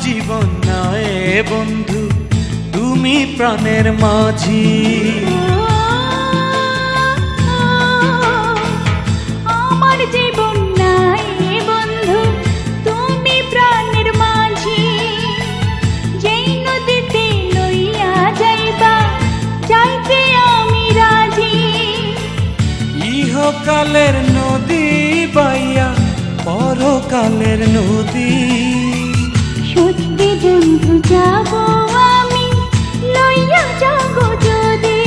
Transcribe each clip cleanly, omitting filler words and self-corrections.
জীবন নয় বন্ধু, তুমি প্রাণের মাঝি। আমার জীবন নাই বন্ধু, তুমি প্রাণের মাঝি। যেই নদীতে লইয়া যাইবা, যাইতে আমি রাজি। ইহকালের নদী বাইয়া পরকালের নদী। সত্যি বন্ধু যাব আমি, লইয়া যাব যদি।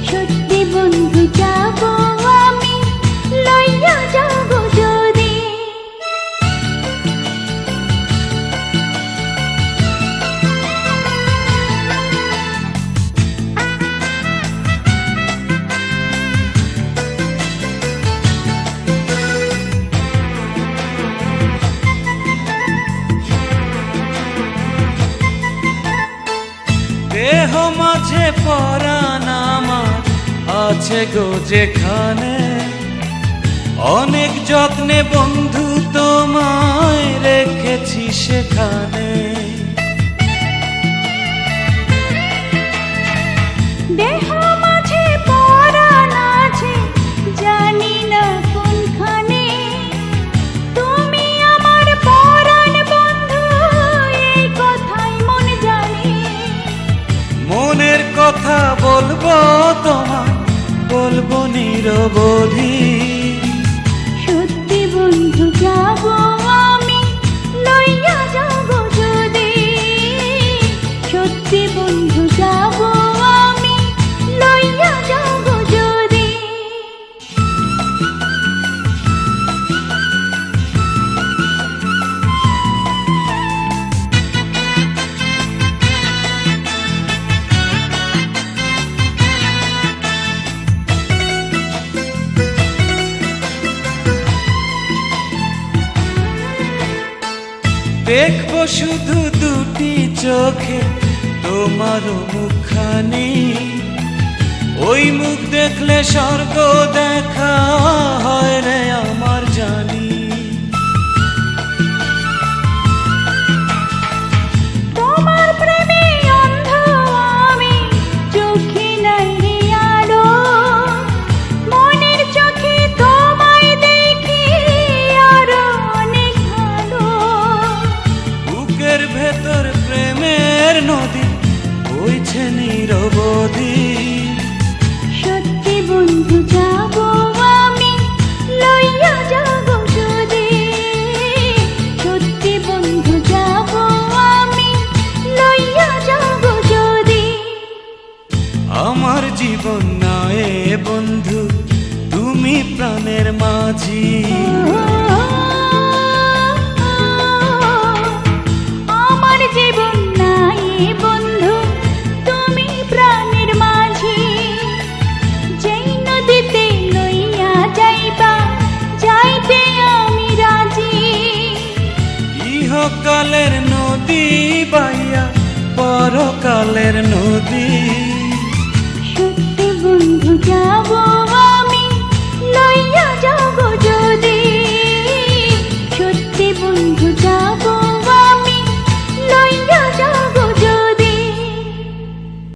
সত্যি বন্ধু যাব আমি, লইয়া যাব যদি। দেহ মাঝে পরাণ আমার আছে গো যেখানে, অনেক যত্নে বন্ধু তোমায় রেখেছি সেখানে। দেহ মাঝে পরাণ আছে, জানি না কোনখানে। তুমি আমার পরাণ বন্ধু, এই কথাই মন জানে। মনের কথা বলবো তোমায়, বলবো নিরবধি। সত্যি বন্ধু যাব আমি, লইয়া যাব যদি। সত্যি বন্ধু যাব আমি, লইয়া যাব যদি। দেখবো শুধু দুটি চোখে তোমার মুখখানি। ওই মুখ দেখলে স্বর্গ দেখা হয় রে আমার জানি। তোমার প্রেমে অন্ধ আমি, চোখে নাই রে আলো। মনের চোখে তোমায় দেখি আরো অনেক ভালো। বুকের ভেতর প্রেমের নদী বইছে নিরবধি। সত্যি বন্ধু যাব আমি, লইয়া যাব যদি। সত্যি বন্ধু যাব আমি, লইয়া যাব যদি। আমার জীবন নয় বন্ধু, তুমি প্রাণের মাঝি। আমার জীবন নাই বন্ধু, তুমি প্রাণের মাঝি। যেই নদীতে লইয়া যাইবা, যাইতে আমি রাজি। ইহকালের নদী বাইয়া পরকালের নদী।